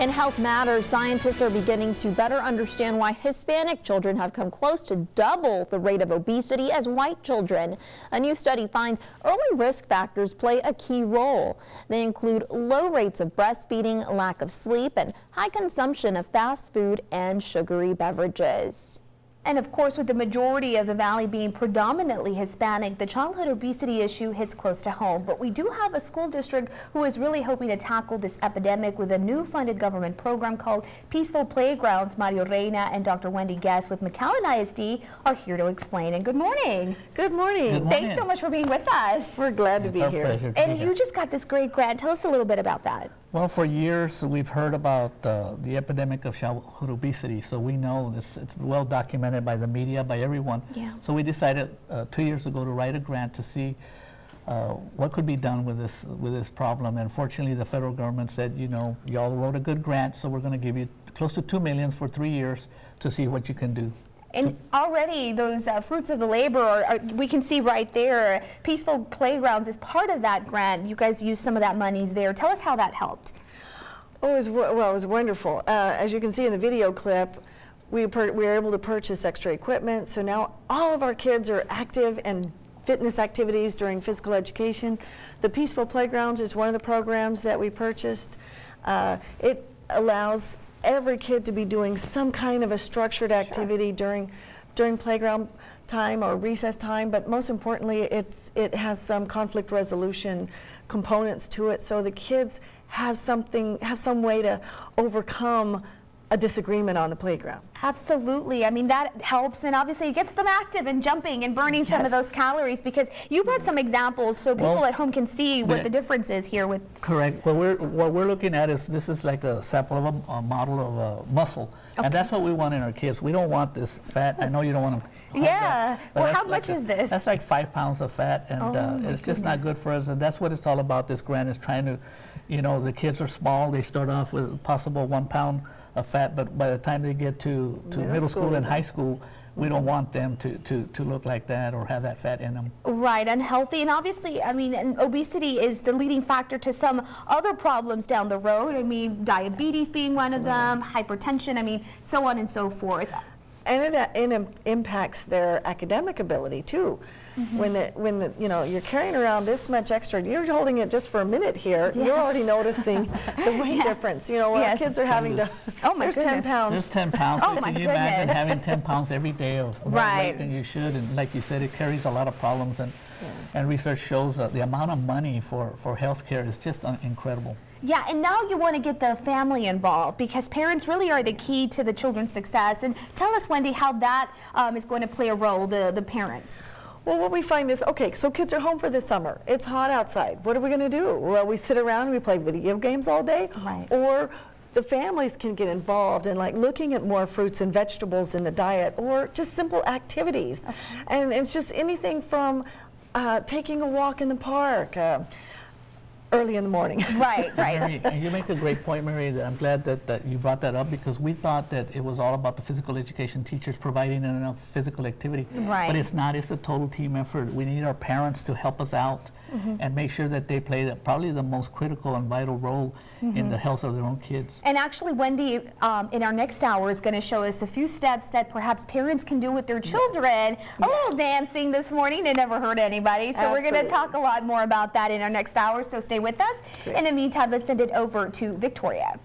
In Health Matters, scientists are beginning to better understand why Hispanic children have come close to double the rate of obesity as white children. A new study finds early risk factors play a key role. They include low rates of breastfeeding, lack of sleep, and high consumption of fast food and sugary beverages. And of course, with the majority of the valley being predominantly Hispanic, the childhood obesity issue hits close to home. But we do have a school district who is really hoping to tackle this epidemic with a new funded government program called Peaceful Playgrounds. Mario Reina and Dr. Wendy Guest with McAllen ISD are here to explain. And good morning. Good morning. Good morning. Thanks so much for being with us. We're glad to be here. And you just got this great grant. Tell us a little bit about that. Well, for years we've heard about the epidemic of childhood obesity, so we know this. It's well documented by the media, by everyone. Yeah. So we decided 2 years ago to write a grant to see what could be done with this problem. And fortunately, the federal government said, you know, y'all wrote a good grant, so we're going to give you close to $2 million for 3 years to see what you can do. And already those fruits of the labor, we can see right there. Peaceful Playgrounds is part of that grant. You guys used some of that monies there. Tell us how that helped. Oh, it was wonderful. As you can see in the video clip, we were able to purchase extra equipment. So now all of our kids are active and fitness activities during physical education. The Peaceful Playgrounds is one of the programs that we purchased. It allows every kid to be doing some kind of a structured activity during playground time or recess time, but most importantly, it has some conflict resolution components to it, so the kids have some way to overcome a disagreement on the playground. Absolutely. I mean, that helps, and obviously it gets them active and jumping and burning some of those calories, because you brought some examples so people at home can see what the difference is here with. Correct. What we're looking at is, this is like a sample of a model of a muscle. Okay. And that's what we want in our kids. We don't want this fat. I know you don't want to. Yeah. Well, how much is this? That's like 5 pounds of fat, and it's just not good for us. And that's what it's all about. This grant is trying to, you know, the kids are small. They start off with possible 1 pound of fat, but by the time they get to middle school and high school, we don't want them to look like that or have that fat in them. Right, unhealthy. And obviously, I mean, and obesity is the leading factor to some other problems down the road. I mean, diabetes being one of them, hypertension, I mean, so on and so forth. And it impacts their academic ability too. When you know, you're carrying around this much extra, you're holding it just for a minute here, you're already noticing the weight difference. You know, our kids are having to, there's 10 pounds. There's 10 pounds. Oh, so my can you imagine having 10 pounds every day of more weight than you should? And like you said, it carries a lot of problems, and research shows the amount of money for health care is just incredible. Yeah, and now you want to get the family involved, because parents really are the key to the children's success. And tell us, Wendy, how that is going to play a role, the parents. Well, what we find is, okay, so kids are home for the summer. It's hot outside. What are we going to do? Well, we sit around and we play video games all day. Right. Or the families can get involved in like looking at more fruits and vegetables in the diet, or just simple activities. Okay. And it's just anything from taking a walk in the park, early in the morning. Right, right. Mary, and you make a great point, Mary. That I'm glad that you brought that up, because we thought that it was all about the physical education teachers providing enough physical activity. Right. But it's not. It's a total team effort. We need our parents to help us out and make sure that they play probably the most critical and vital role in the health of their own kids. And actually, Wendy, in our next hour, is going to show us a few steps that perhaps parents can do with their children. A little dancing this morning. It never hurt anybody. So we're going to talk a lot more about that in our next hour. So stay with us. Great. In the meantime, let's send it over to Victoria.